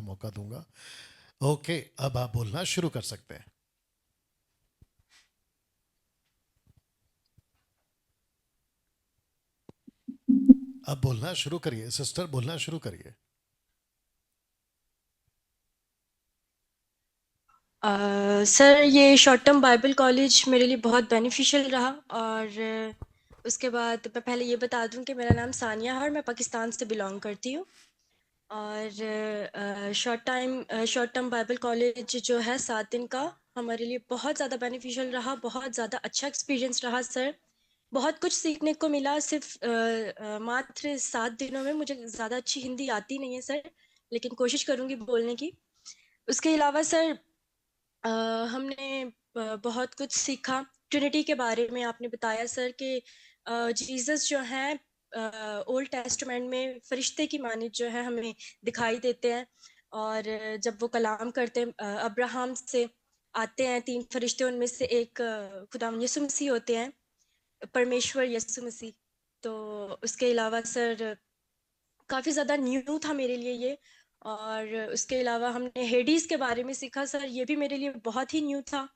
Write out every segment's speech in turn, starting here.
मौका दूंगा। ओके, अब आप बोलना शुरू कर सकते हैं। अब बोलना शुरू करिए सिस्टर, बोलना शुरू करिए। सर, ये शॉर्ट टर्म बाइबल कॉलेज मेरे लिए बहुत बेनिफिशियल रहा। और उसके बाद मैं पहले ये बता दूं कि मेरा नाम सानिया है और मैं पाकिस्तान से बिलोंग करती हूँ। और शॉर्ट टर्म बाइबल कॉलेज जो है 7 दिन का, हमारे लिए बहुत ज़्यादा बेनिफिशियल रहा, बहुत ज़्यादा अच्छा एक्सपीरियंस रहा सर। बहुत कुछ सीखने को मिला। सिर्फ मात्र 7 दिनों में मुझे ज़्यादा अच्छी हिंदी आती नहीं है सर, लेकिन कोशिश करूँगी बोलने की। उसके अलावा सर, अ, हमने बहुत कुछ सीखा। ट्रिनिटी के बारे में आपने बताया सर कि जीसस जो हैं ओल्ड टेस्टमेंट में फरिश्ते की मानित जो है हमें दिखाई देते हैं। और जब वो कलाम करते हैं अब्राहम से, आते हैं 3 फरिश्ते, उनमें से एक खुदा यीशु मसीह होते हैं, परमेश्वर यीशु मसीह। तो उसके अलावा सर, काफ़ी ज़्यादा न्यू था मेरे लिए ये। और उसके अलावा हमने हेडीज़ के बारे में सीखा सर, ये भी मेरे लिए बहुत ही न्यू था।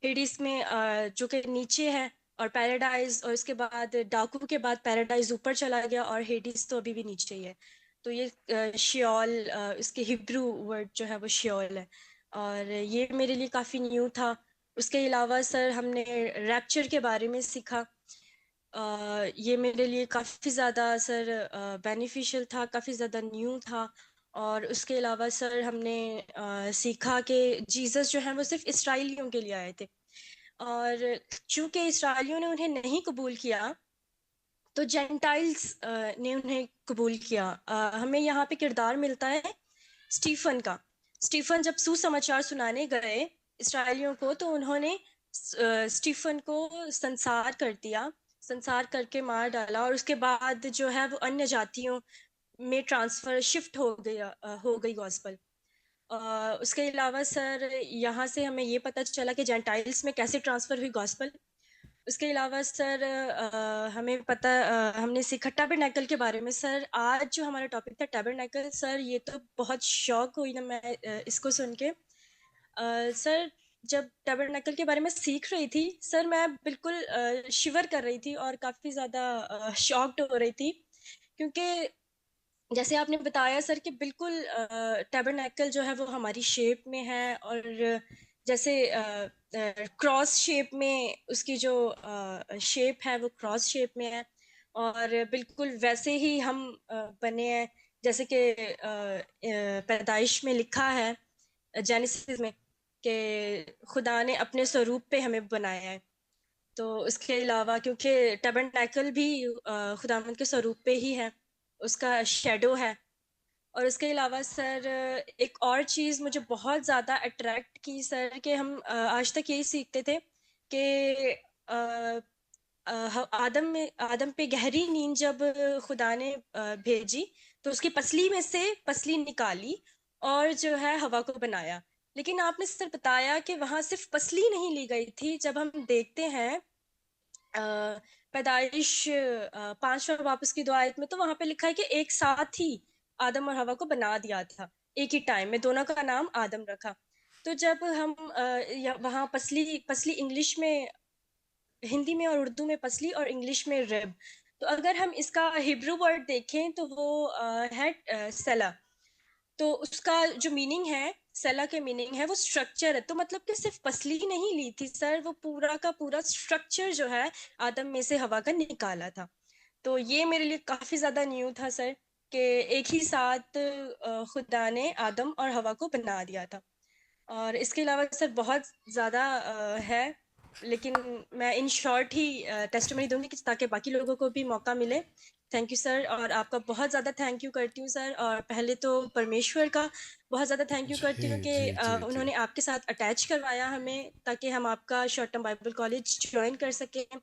हेडीज़ में जो कि नीचे है, और पैराडाइज, और उसके बाद डाकू के बाद पैराडाइज ऊपर चला गया, और हेडीज़ तो अभी भी नीचे ही है। तो ये शियोल, इसके हिब्रू वर्ड जो है वो शियोल है। और ये मेरे लिए काफ़ी न्यू था। उसके अलावा सर, हमने रैप्चर के बारे में सीखा। ये मेरे लिए काफ़ी ज़्यादा सर बेनिफिशियल था, काफ़ी ज़्यादा न्यू था। और उसके अलावा सर, हमने सीखा कि जीसस जो है वो सिर्फ इसराइलियों के लिए आए थे। और चूंकि इसराइलियों ने उन्हें नहीं कबूल किया, तो जेंटाइल्स ने उन्हें कबूल किया। हमें यहाँ पे किरदार मिलता है स्टीफन का। स्टीफन जब सुसमाचार सुनाने गए इसराइलियों को, तो उन्होंने स्टीफन को संसार कर दिया, संसार करके मार डाला। और उसके बाद जो है वो अन्य जातियों में ट्रांसफर शिफ्ट हो गई गॉस्पल। उसके अलावा सर, यहाँ से हमें ये पता चला कि जेंटाइल्स में कैसे ट्रांसफर हुई गॉस्पल। उसके अलावा सर, हमें पता, हमने सीखा टैबरनेकल के बारे में सर। आज जो हमारा टॉपिक था टैबरनेकल सर, ये तो बहुत शौक हुई ना मैं इसको सुन के। सर, जब टैबरनेकल के बारे में सीख रही थी सर, मैं बिल्कुल शिवर कर रही थी और काफ़ी ज़्यादा शॉक्ड हो रही थी, क्योंकि जैसे आपने बताया सर कि बिल्कुल टैबरनेकल जो है वो हमारी शेप में है। और जैसे क्रॉस शेप में उसकी जो शेप है वो क्रॉस शेप में है। और बिल्कुल वैसे ही हम बने हैं, जैसे कि पैदाइश में लिखा है, जेनेसिस में, कि खुदा ने अपने स्वरूप पे हमें बनाया है। तो उसके अलावा क्योंकि टैबरनेकल भी खुदावंद के स्वरूप पे ही है, उसका शेडो है। और उसके अलावा सर, एक और चीज़ मुझे बहुत ज़्यादा अट्रैक्ट की सर, कि हम आज तक यही सीखते थे कि आदम पे गहरी नींद जब खुदा ने भेजी, तो उसकी पसली में से पसली निकाली और जो है हवा को बनाया। लेकिन आपने सर बताया कि वहाँ सिर्फ पसली नहीं ली गई थी। जब हम देखते हैं पैदाइश 5वां वापस की दुआ आयत में, तो वहां पे लिखा है कि एक साथ ही आदम और हवा को बना दिया था, एक ही टाइम में दोनों का नाम आदम रखा। तो जब हम वहाँ पसली पसली इंग्लिश में, हिंदी में और उर्दू में पसली और इंग्लिश में रिब, तो अगर हम इसका हिब्रू वर्ड देखें तो वो है सेला। तो उसका जो मीनिंग है, सेला के मीनिंग है वो स्ट्रक्चर है। तो मतलब कि सिर्फ पसली नहीं ली थी सर, वो पूरा का पूरा स्ट्रक्चर जो है आदम में से हवा का निकाला था। तो ये मेरे लिए काफ़ी ज़्यादा न्यू था सर, कि एक ही साथ खुदा ने आदम और हवा को बना दिया था। और इसके अलावा सर बहुत ज़्यादा है, लेकिन मैं इन शॉर्ट ही टेस्टमनी दूंगी कि ताकि बाकी लोगों को भी मौका मिले। थैंक यू सर, और आपका बहुत ज़्यादा थैंक यू करती हूँ सर। और पहले तो परमेश्वर का बहुत ज़्यादा थैंक यू करती जी हूँ कि जी जी जी। उन्होंने आपके साथ अटैच करवाया हमें, ताकि हम आपका short term Bible college join कर सकें।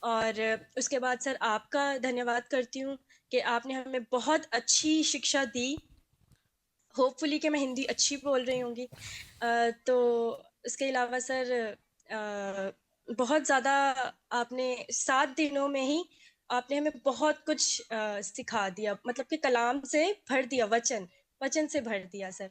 और उसके बाद सर, आपका धन्यवाद करती हूँ कि आपने हमें बहुत अच्छी शिक्षा दी। होपफुली कि मैं हिंदी अच्छी बोल रही होंगी। तो इसके अलावा सर, बहुत ज़्यादा आपने 7 दिनों में ही आपने हमें बहुत कुछ सिखा दिया, मतलब कि कलाम से भर दिया, वचन वचन से भर दिया sir.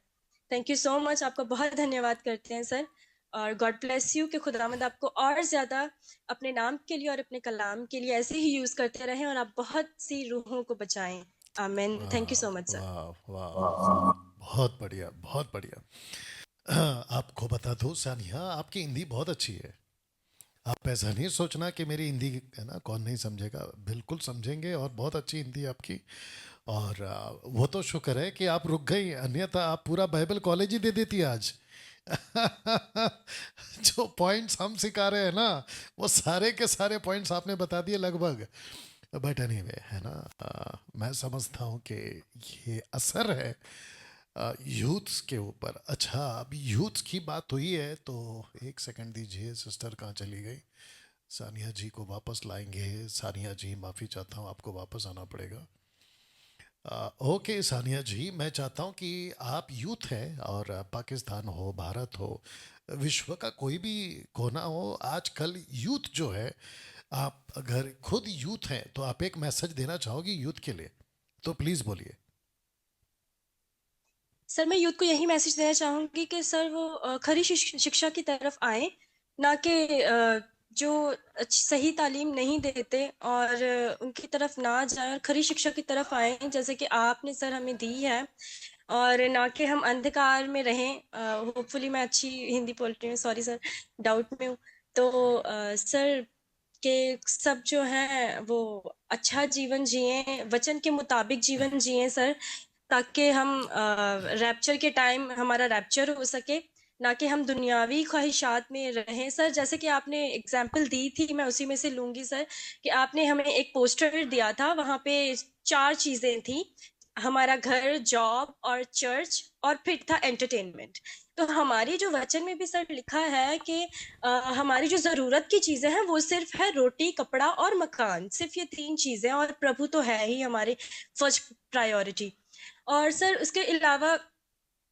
Thank you so much, आपका बहुत धन्यवाद करते हैं सर। और गॉड ब्लेस यू कि खुदावंद आपको और ज़्यादा अपने नाम के लिए और अपने कलाम के लिए ऐसे ही यूज़ करते रहें और आप बहुत सी रूहों को बचाएं। आमीन। Thank you so much sir. वाह वाह, बहुत बढ़िया बहुत बढ़िया। आपको बता दूं सानिया, आपकी हिंदी बहुत अच्छी है। आप ऐसा नहीं सोचना कि मेरी हिंदी है ना कौन नहीं समझेगा, बिल्कुल समझेंगे, और बहुत अच्छी हिंदी है आपकी। और वो तो शुक्र है कि आप रुक गई, अन्यथा आप पूरा बाइबल कॉलेज ही दे देती आज। जो पॉइंट्स हम सिखा रहे हैं ना, वो सारे के सारे पॉइंट्स आपने बता दिए लगभग। बट एनीवे है ना, मैं समझता हूँ कि ये असर है यूथ्स के ऊपर। अच्छा, अब यूथ्स की बात हुई है तो एक सेकंड दीजिए, सिस्टर कहाँ चली गई? सानिया जी को वापस लाएंगे। सानिया जी, माफ़ी चाहता हूँ, आपको वापस आना पड़ेगा। ओके सानिया जी, मैं चाहता हूँ कि आप यूथ हैं, और पाकिस्तान हो, भारत हो, विश्व का कोई भी कोना हो, आजकल यूथ जो है, आप अगर खुद यूथ हैं तो आप एक मैसेज देना चाहोगी यूथ के लिए, तो प्लीज़ बोलिए। सर मैं यूथ को यही मैसेज देना चाहूँगी कि सर वो खरी शिक्षा की तरफ आए, ना कि जो सही तालीम नहीं देते और उनकी तरफ ना जाए और खरी शिक्षा की तरफ आए, जैसे कि आपने सर हमें दी है। और ना कि हम अंधकार में रहें। होपफुली मैं अच्छी हिंदी बोल रही हूँ, सॉरी सर, डाउट में हूँ। तो सर के सब जो हैं वो अच्छा जीवन जिएं, वचन के मुताबिक जीवन जिएं सर, ताकि हम रैप्चर के टाइम हमारा रैप्चर हो सके, ना कि हम दुनियावी ख्वाहिशात में रहें सर। जैसे कि आपने एग्जाम्पल दी थी, मैं उसी में से लूंगी सर, कि आपने हमें एक पोस्टर दिया था, वहां पे 4 चीजें थी, हमारा घर, जॉब और चर्च, और फिर था एंटरटेनमेंट। तो हमारी जो वचन में भी सर लिखा है कि हमारी जो जरूरत की चीजें हैं वो सिर्फ है रोटी, कपड़ा और मकान, सिर्फ ये 3 चीजें, और प्रभु तो है ही हमारे फर्स्ट प्रायोरिटी। और सर उसके अलावा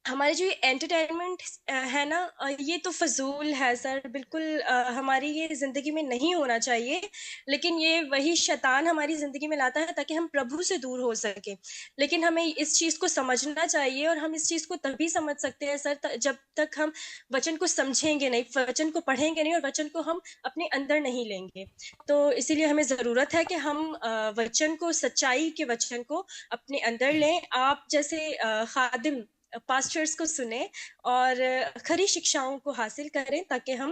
हमारे जो ये एंटरटेनमेंट है ना, ये तो फजूल है सर, बिल्कुल हमारी ये जिंदगी में नहीं होना चाहिए। लेकिन ये वही शैतान हमारी जिंदगी में लाता है ताकि हम प्रभु से दूर हो सके। लेकिन हमें इस चीज को समझना चाहिए, और हम इस चीज को तभी समझ सकते हैं सर जब तक हम वचन को समझेंगे नहीं, वचन को पढ़ेंगे नहीं, और वचन को हम अपने अंदर नहीं लेंगे। तो इसीलिए हमें जरूरत है कि हम वचन को, सच्चाई के वचन को अपने अंदर लें। आप जैसे खादिम पास्टर्स को सुने और खरी शिक्षाओं को हासिल करें, ताकि हम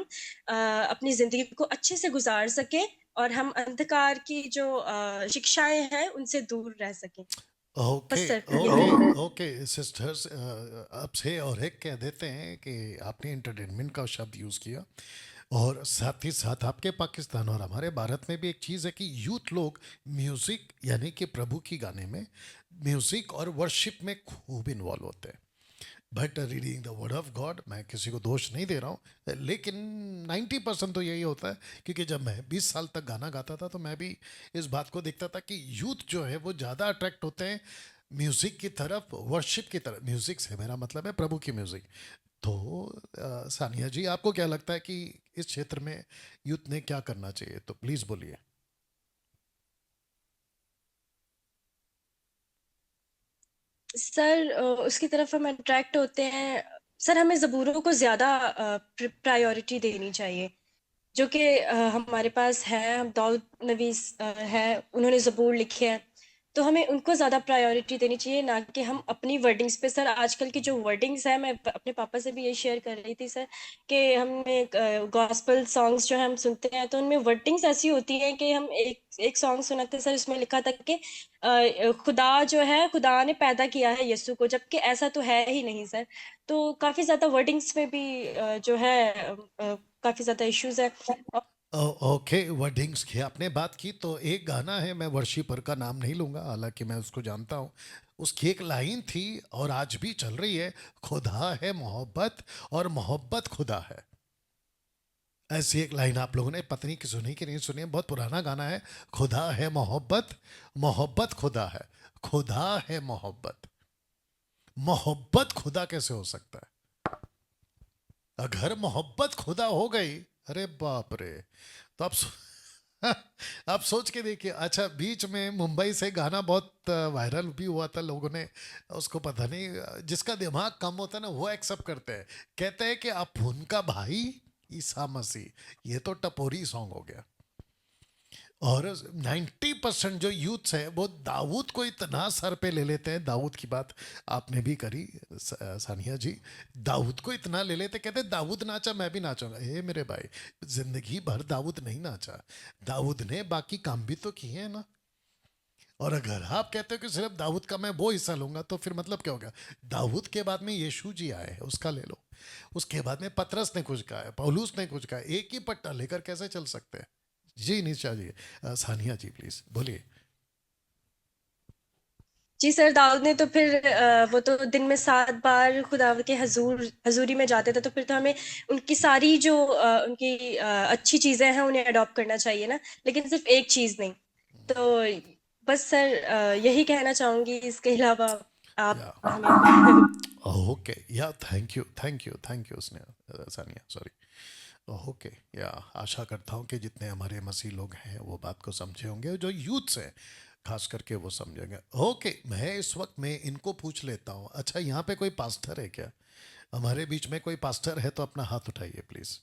अपनी जिंदगी को अच्छे से गुजार सकें और हम अंधकार की जो शिक्षाएं हैं उनसे दूर रह सकें। ओके बस सर ओके यही। ओके सिस्टर्स, अब से और एक कह देते हैं कि आपने इंटरटेनमेंट का शब्द यूज़ किया, और साथ ही साथ आपके पाकिस्तान और हमारे भारत में भी एक चीज़ है कि यूथ लोग म्यूज़िक यानी कि प्रभु की गाने में, म्यूज़िक और वर्शिप में खूब इन्वॉल्व होते हैं। But reading the word of God, मैं किसी को दोष नहीं दे रहा हूँ, लेकिन 90% तो यही होता है। क्योंकि जब मैं 20 साल तक गाना गाता था तो मैं भी इस बात को देखता था कि यूथ जो है वो ज़्यादा अट्रैक्ट होते हैं म्यूज़िक की तरफ, वर्शिप की तरफ। म्यूज़िक से मेरा मतलब है प्रभु की म्यूज़िक। तो सानिया जी, आपको क्या लगता है कि इस क्षेत्र में यूथ ने क्या करना चाहिए, तो प्लीज़ बोलिए। सर उसकी तरफ हम अट्रैक्ट होते हैं सर, हमें ज़बूरों को ज़्यादा प्रायोरिटी देनी चाहिए, जो कि हमारे पास है। हम दाऊद नबी है, उन्होंने ज़बूर लिखे हैं, तो हमें उनको ज़्यादा प्रायोरिटी देनी चाहिए, ना कि हम अपनी वर्डिंग्स पे। सर आजकल की जो वर्डिंग्स है, मैं अपने पापा से भी ये शेयर कर रही थी सर, कि हमें गॉस्पल सॉन्ग्स जो है हम सुनते हैं, तो उनमें वर्डिंग्स ऐसी होती हैं कि हम एक एक सॉन्ग सुना थे सर, उसमें लिखा था कि खुदा जो है, खुदा ने पैदा किया है यीशु को, जबकि ऐसा तो है ही नहीं सर। तो काफ़ी ज़्यादा वर्डिंग्स में भी जो है काफ़ी ज़्यादा इश्यूज है। ओके, वर्डिंग्स की आपने बात की तो एक गाना है, मैं वर्शिपर का नाम नहीं लूंगा, हालांकि मैं उसको जानता हूँ। उसकी एक लाइन थी और आज भी चल रही है, खुदा है मोहब्बत और मोहब्बत खुदा है। ऐसी एक लाइन आप लोगों ने पता नहीं कि सुनी कि नहीं सुनी है, बहुत पुराना गाना है। खुदा है मोहब्बत, मोहब्बत खुदा है। खुदा है मोहब्बत, मोहब्बत खुदा कैसे हो सकता है? अगर मोहब्बत खुदा हो गई, अरे बाप रे, तो आप आप सोच के देखिए। अच्छा, बीच में मुंबई से गाना बहुत वायरल भी हुआ था, लोगों ने उसको पता नहीं जिसका दिमाग कम होता है ना वो एक्सेप्ट करते हैं। कहते हैं कि आप उनका भाई ईसा मसीह, ये तो टपोरी सॉन्ग हो गया। और 90% जो यूथ्स है वो दाऊद को इतना सर पे ले लेते हैं। दाऊद की बात आपने भी करी सानिया जी, दाऊद को इतना ले लेते, कहते दाऊद नाचा मैं भी नाचूंगा। हे मेरे भाई, जिंदगी भर दाऊद नहीं नाचा, दाऊद ने बाकी काम भी तो किए हैं ना। और अगर आप कहते हो कि सिर्फ दाऊद का मैं वो हिस्सा लूंगा तो फिर मतलब क्या होगा? दाऊद के बाद में यीशु जी आए, उसका ले लो। उसके बाद में पतरस ने कुछ कहा है, पौलुस ने कुछ कहा है, एक ही पट्टा लेकर कैसे चल सकते हैं? जी निशा जी, सानिया जी प्लीज बोलिए। जी सर, दाऊद ने तो फिर वो तो दिन में 7 बार खुदा के हजूरी में जाते थे, तो फिर तो हमें उनकी सारी जो उनकी अच्छी चीजें हैं उन्हें अडॉप्ट करना चाहिए ना, लेकिन सिर्फ एक चीज नहीं। तो बस सर यही कहना चाहूंगी, इसके अलावा आप या हमें ओके, या thank you Sneha, Sania sorry. Okay, या आशा करता हूँ कि जितने हमारे मसीह लोग हैं वो बात को समझे होंगे, जो यूथ्स हैं खास करके वो समझेंगे। ओके, मैं इस वक्त में इनको पूछ लेता हूँ। अच्छा, यहाँ पे कोई पास्टर है क्या? हमारे बीच में कोई पास्टर है तो अपना हाथ उठाइए प्लीज़।